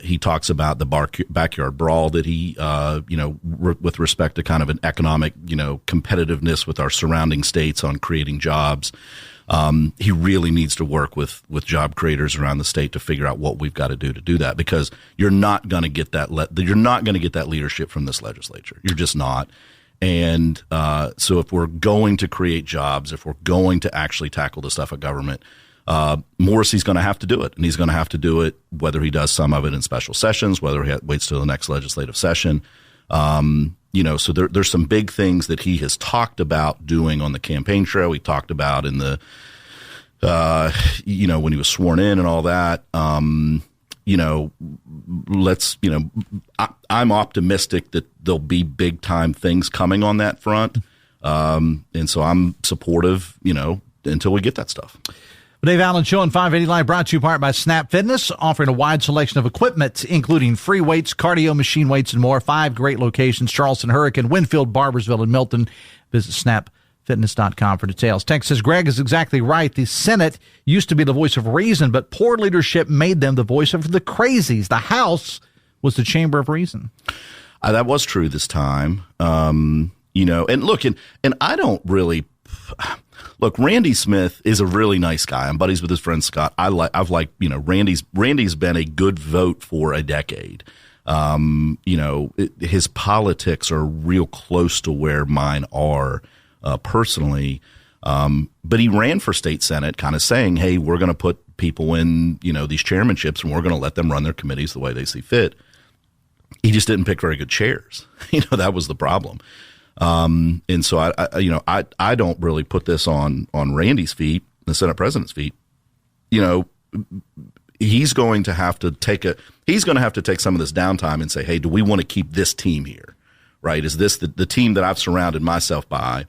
He talks about the backyard brawl that he, with respect to kind of an economic, competitiveness with our surrounding states on creating jobs. He really needs to work with job creators around the state to figure out what we've got to do that, because you're not going to get that. You're not going to get that leadership from this legislature. You're just not. And so if we're going to create jobs, if we're going to actually tackle the stuff of government, Morrissey's going to have to do it, and he's going to have to do it whether he does some of it in special sessions, whether he waits till the next legislative session. So there's some big things that he has talked about doing on the campaign trail. He talked about in the, when he was sworn in and all that. I'm optimistic that there'll be big time things coming on that front. And so I'm supportive, until we get that stuff. Dave Allen Show on 580 Live brought to you in part by Snap Fitness, offering a wide selection of equipment, including free weights, cardio, machine weights, and more. 5 great locations: Charleston, Hurricane, Winfield, Barbersville, and Milton. Visit snapfitness.com for details. Text says, Greg is exactly right. The Senate used to be the voice of reason, but poor leadership made them the voice of the crazies. The House was the chamber of reason. That was true this time. And look, and I don't really look. Randy Smith is a really nice guy. I'm buddies with his friend Scott. Randy's been a good vote for a decade. His politics are real close to where mine are personally. But he ran for state senate, kind of saying, "Hey, we're going to put people in these chairmanships, and we're going to let them run their committees the way they see fit." He just didn't pick very good chairs. That was the problem. And so I don't really put this on Randy's feet, the Senate president's feet. He's going to have to take some of this downtime and say, hey, do we want to keep this team here? Right? Is this the team that I've surrounded myself by?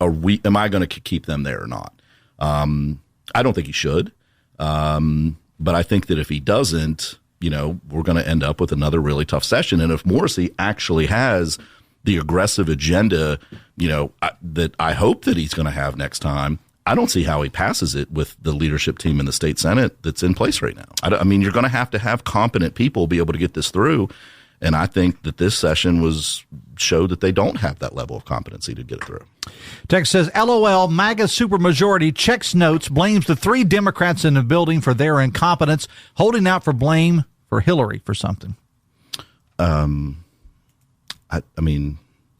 Am I going to keep them there or not? I don't think he should. But I think that if he doesn't, we're going to end up with another really tough session. And if Morrissey actually has the aggressive agenda, that I hope that he's going to have next time, I don't see how he passes it with the leadership team in the state Senate that's in place right now. You're going to have competent people be able to get this through. And I think that this session showed that they don't have that level of competency to get it through. Text says, LOL, MAGA supermajority checks notes, blames the 3 Democrats in the building for their incompetence, holding out for blame for Hillary for something.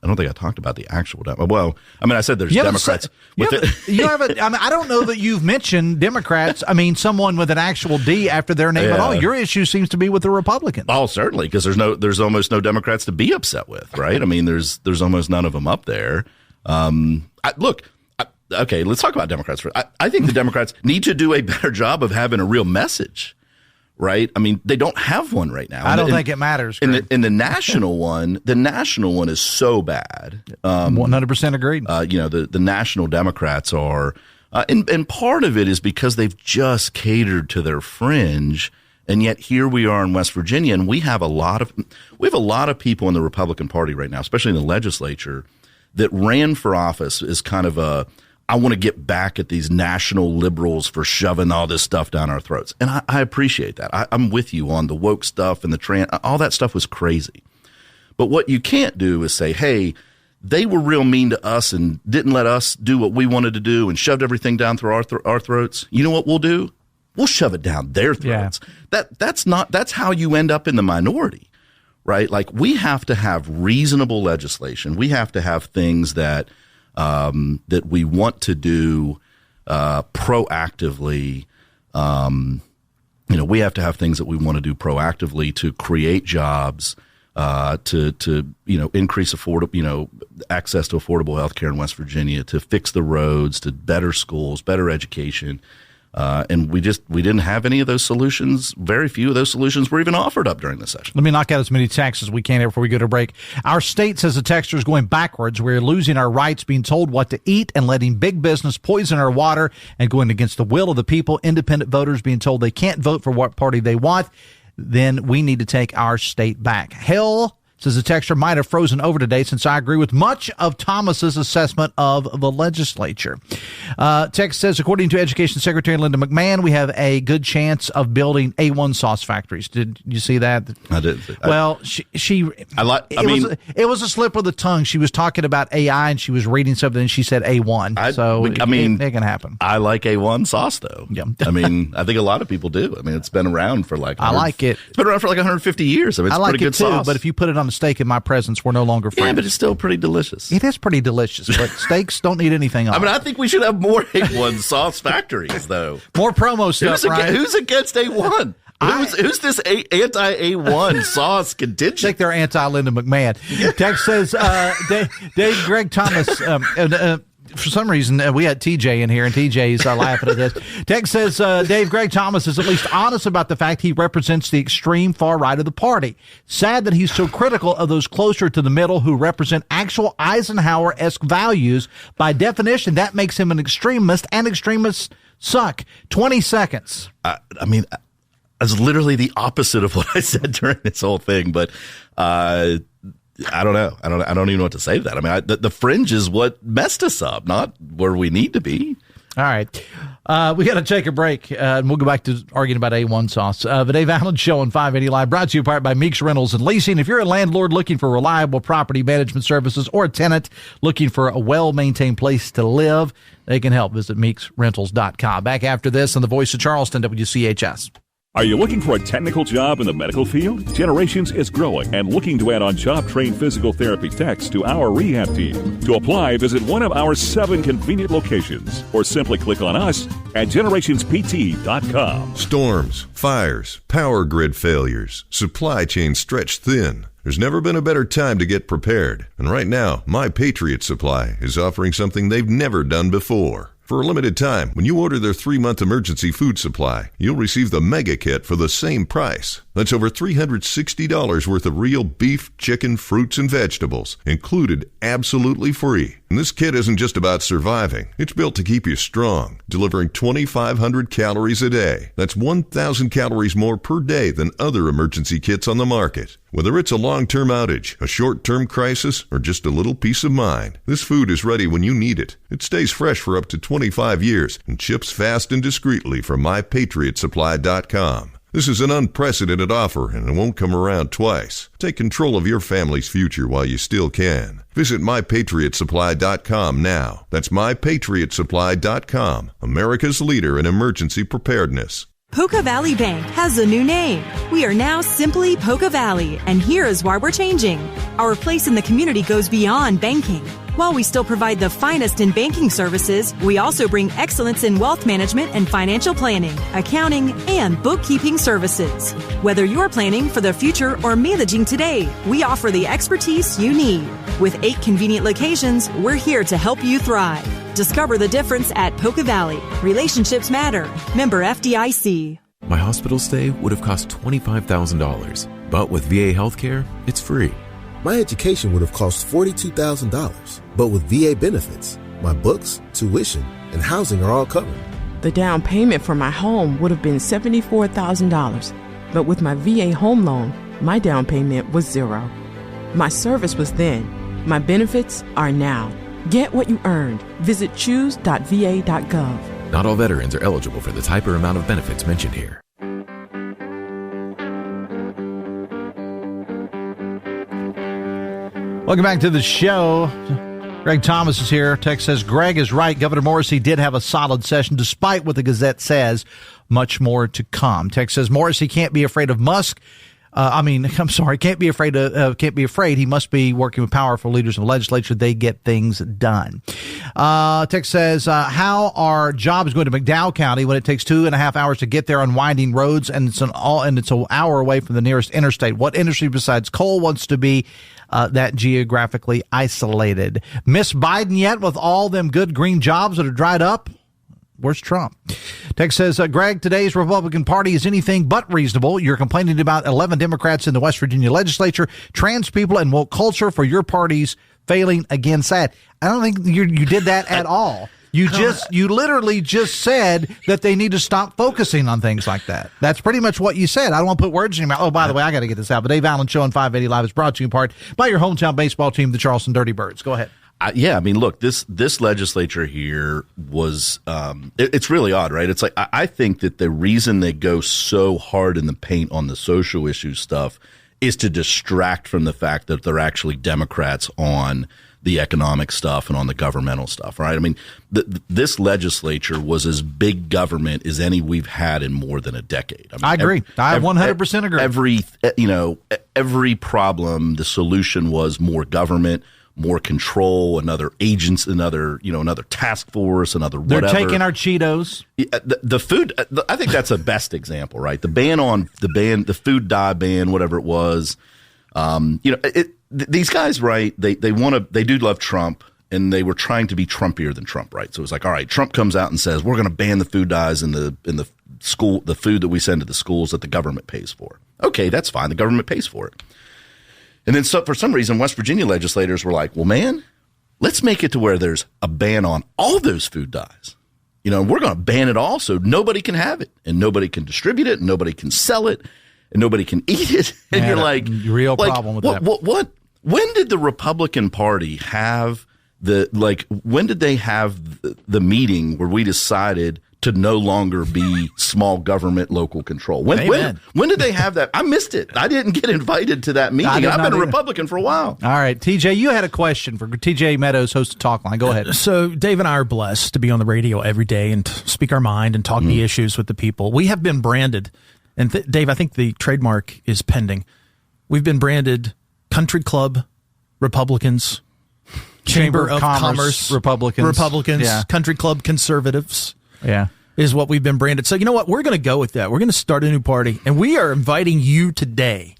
I don't think I talked about the actual. Well, I said there's Democrats. I don't know that you've mentioned Democrats. Someone with an actual D after their name at all. Your issue seems to be with the Republicans. Oh, certainly, because there's almost no Democrats to be upset with, right? There's almost none of them up there. Okay, let's talk about Democrats. I think the Democrats need to do a better job of having a real message. Right? They don't have one right now. I don't think it matters. In the national one, is so bad. 100% agreed. The national Democrats are, and part of it is because they've just catered to their fringe. And yet here we are in West Virginia, and we have a lot of people in the Republican Party right now, especially in the legislature, that ran for office as kind of I want to get back at these national liberals for shoving all this stuff down our throats. And I appreciate that. I'm with you on the woke stuff and all that stuff was crazy. But what you can't do is say, hey, they were real mean to us and didn't let us do what we wanted to do and shoved everything down through our throats. You know what we'll do? We'll shove it down their throats. Yeah. That's how you end up in the minority, right? Like, we have to have reasonable legislation. We have to have things that we want to do proactively. We have to have things that we want to do proactively to create jobs, to increase access to affordable health care in West Virginia, to fix the roads, to better schools, better education. And we didn't have any of those solutions. Very few of those solutions were even offered up during the session. Let me knock out as many texts as we can here before we go to break. Our state, says the texter, is going backwards. We're losing our rights, being told what to eat and letting big business poison our water and going against the will of the people. Independent voters being told they can't vote for what party they want. Then we need to take our state back. Hell, says the texter, might have frozen over today since I agree with much of Thomas's assessment of the legislature. Text says, according to Education Secretary Linda McMahon, we have a good chance of building A1 sauce factories. Did you see that? I did. Well, it was a slip of the tongue. She was talking about AI and she was reading something and she said A1. It can happen. I like A1 sauce though. Yeah. I think a lot of people do. It's been around for I like it. It's been around for like 150 years. It's pretty good sauce. But if you put it on a steak in my presence, we're no longer friends. Yeah, but it's still pretty delicious. It is pretty delicious, but steaks don't need anything on. I think we should have more A1 sauce factories, though. More promo stuff, right? Who's against A1? Who's this anti-A1 sauce contingent? I think they're anti-Linda McMahon. Text says, Dave Greg Thomas, for some reason, we had TJ in here, and TJ's laughing at this. Text says, Dave Greg Thomas is at least honest about the fact he represents the extreme far right of the party. Sad that he's so critical of those closer to the middle who represent actual Eisenhower-esque values. By definition, that makes him an extremist, and extremists suck. 20 seconds. I mean, it's literally the opposite of what I said during this whole thing, but I don't know. I don't even know what to say to that. I mean, the fringe is what messed us up, not where we need to be. All right. We got to take a break, and we'll go back to arguing about A1 sauce. The Dave Allen Show on 580 Live, brought to you in part by Meeks Rentals and Leasing. If you're a landlord looking for reliable property management services or a tenant looking for a well-maintained place to live, they can help. Visit meeksrentals.com. Back after this on the Voice of Charleston, WCHS. Are you looking for a technical job in the medical field? Generations is growing and looking to add on job-trained physical therapy techs to our rehab team. To apply, visit one of our 7 convenient locations or simply click on us at generationspt.com. Storms, fires, power grid failures, supply chains stretched thin. There's never been a better time to get prepared. And right now, My Patriot Supply is offering something they've never done before. For a limited time, when you order their 3-month emergency food supply, you'll receive the Mega Kit for the same price. That's over $360 worth of real beef, chicken, fruits, and vegetables, included absolutely free. And this kit isn't just about surviving. It's built to keep you strong, delivering 2,500 calories a day. That's 1,000 calories more per day than other emergency kits on the market. Whether it's a long-term outage, a short-term crisis, or just a little peace of mind, this food is ready when you need it. It stays fresh for up to 25 years and ships fast and discreetly from MyPatriotSupply.com. This is an unprecedented offer, and it won't come around twice. Take control of your family's future while you still can. Visit MyPatriotSupply.com now. That's MyPatriotSupply.com, America's leader in emergency preparedness. Poca Valley Bank has a new name. We are now simply Poca Valley, and here is why we're changing. Our place in the community goes beyond banking. While we still provide the finest in banking services, we also bring excellence in wealth management and financial planning, accounting, and bookkeeping services. Whether you're planning for the future or managing today, we offer the expertise you need. With 8 convenient locations, we're here to help you thrive. Discover the difference at Poca Valley. Relationships matter. Member FDIC. My hospital stay would have cost $25,000, but with VA healthcare, it's free. My education would have cost $42,000, but with VA benefits, my books, tuition, and housing are all covered. The down payment for my home would have been $74,000, but with my VA home loan, my down payment was $0. My service was then. My benefits are now. Get what you earned. Visit choose.va.gov. Not all veterans are eligible for the type or amount of benefits mentioned here. Welcome back to the show. Greg Thomas is here. Text says, Greg is right. Governor Morrissey did have a solid session, despite what the Gazette says. Much more to come. Text says, Morrissey can't be afraid of Musk. Can't be afraid. He must be working with powerful leaders in the legislature. They get things done. Text says, how are jobs going to McDowell County when it takes 2.5 hours to get there on winding roads and it's an hour away from the nearest interstate? What industry besides coal wants to be that geographically isolated? Miss Biden yet with all them good green jobs that are dried up? Where's Trump? Text says, Greg, today's Republican Party is anything but reasonable. You're complaining about 11 Democrats in the West Virginia legislature, trans people, and woke culture for your party's failing against that. I don't think you did that at all. You literally just said that they need to stop focusing on things like that. That's pretty much what you said. I don't want to put words in your mouth. Oh, by the way, I got to get this out. The Dave Allen Show on 580 Live is brought to you in part by your hometown baseball team, the Charleston Dirty Birds. Go ahead. Look, this legislature here was it's really odd, right? It's like I think that the reason they go so hard in the paint on the social issue stuff is to distract from the fact that they're actually Democrats on the economic stuff and on the governmental stuff, right? I mean, this legislature was as big government as any we've had in more than a decade. I agree. I 100% agree. Every problem, the solution was more government, more control, another agency, another task force, another whatever. They're taking our Cheetos. The food, I think that's the best example, right? The food dye ban, whatever it was. These guys, right? They do love Trump, and they were trying to be Trumpier than Trump, right? So it was like, all right, Trump comes out and says we're going to ban the food dyes in the school, the food that we send to the schools that the government pays for. Okay, that's fine. The government pays for it. And then for some reason, West Virginia legislators were like, well, man, let's make it to where there's a ban on all those food dyes. we're going to ban it all so nobody can have it and nobody can distribute it and nobody can sell it and nobody can eat it. And you're like, real problem with that. What? When did the Republican Party have when did they have the meeting where we decided to no longer be small government local control? When did they have that? I missed it. I didn't get invited to that meeting. I've been a Republican for a while. All right, TJ, you had a question for TJ Meadows, host of Talk Line. Go ahead. So Dave and I are blessed to be on the radio every day and speak our mind and talk the issues with the people. We have been branded, and Dave, I think the trademark is pending. We've been branded Country Club Republicans, Chamber of Commerce Republicans, yeah. Country Club Conservatives. Yeah. Is what we've been branded. So you know what? We're going to go with that. We're going to start a new party, and we are inviting you today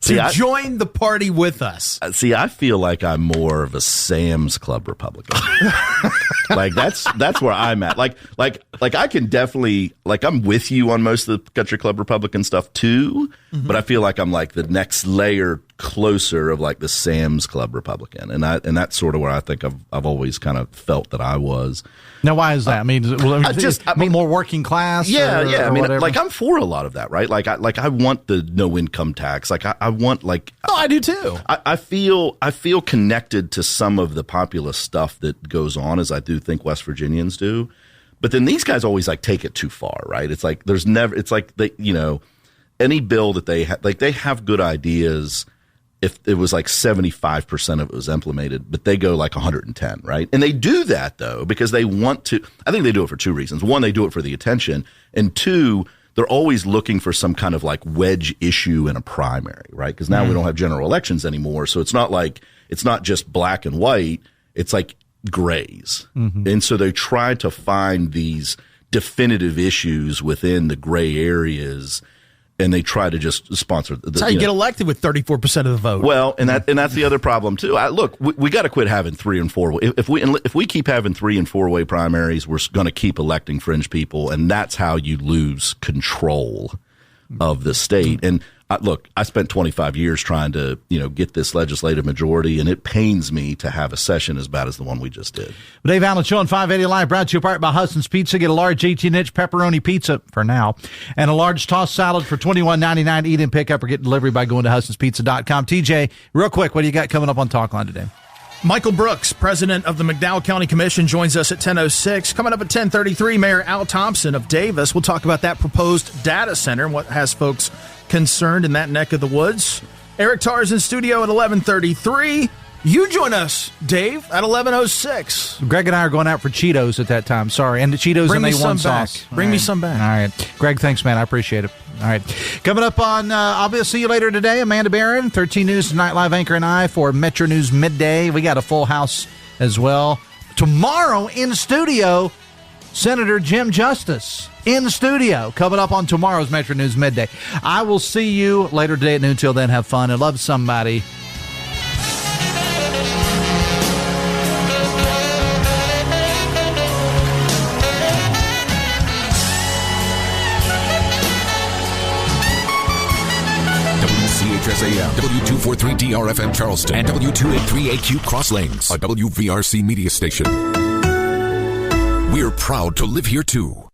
to join the party with us. See, I feel like I'm more of a Sam's Club Republican. Like that's where I'm at. Like I can definitely, like, I'm with you on most of the Country Club Republican stuff too, but I feel like I'm like the next layer closer of like the Sam's Club Republican, and that's sort of where I think I've always kind of felt that I was. Now, why is that? I mean, more working class. Yeah, or I mean, whatever? like I'm for a lot of that, right? Like I want the no income tax. Like I want like. Oh, I do too. I feel connected to some of the populist stuff that goes on, as I do think West Virginians do. But then these guys always like take it too far, right? It's like it's like they, any bill that they have, like they have good ideas. If it was like 75% of it was implemented, but they go like 110, right? And they do that though because they want to. I think they do it for two reasons. One, they do it for the attention, and two, they're always looking for some kind of like wedge issue in a primary, right? Because now we don't have general elections anymore, so it's not just black and white. It's like grays, and so they try to find these definitive issues within the gray areas. And they try to just sponsor. That's how you get elected with 34% of the vote. Well, and that's the other problem too. Look, we got to quit having 3 and 4. If we keep having 3 and 4 way primaries, we're going to keep electing fringe people, and that's how you lose control of the state. And look, I spent 25 years trying to get this legislative majority, and it pains me to have a session as bad as the one we just did. Dave Allen Show on 580 Live, brought to you apart by Hudson's Pizza. Get a large 18-inch pepperoni pizza for now, and a large tossed salad for $21.99. Eat and pick up or get delivery by going to Hudson'sPizza.com. TJ, real quick, what do you got coming up on Talk Line today? Michael Brooks, president of the McDowell County Commission, joins us at 10:06. Coming up at 10:33, Mayor Al Thompson of Davis. We'll talk about that proposed data center and what has folks concerned in that neck of the woods. Eric Tarr's in studio at 11:33. You join us, Dave, at 11:06. Greg and I are going out for Cheetos at that time. Sorry, and the Cheetos and A1 sauce. Bring me some back. All right, Greg, thanks, man. I appreciate it. All right, coming up on, I'll see you later today. Amanda Barron, 13 News Tonight Live anchor, and I for Metro News Midday. We got a full house as well. Tomorrow in studio, Senator Jim Justice in the studio, coming up on tomorrow's Metro News Midday. I will see you later today at noon. Till then, have fun and love somebody. WCHS AM, W243DRFM Charleston, and W283AQ Cross Lanes, a WVRC media station. We're proud to live here too.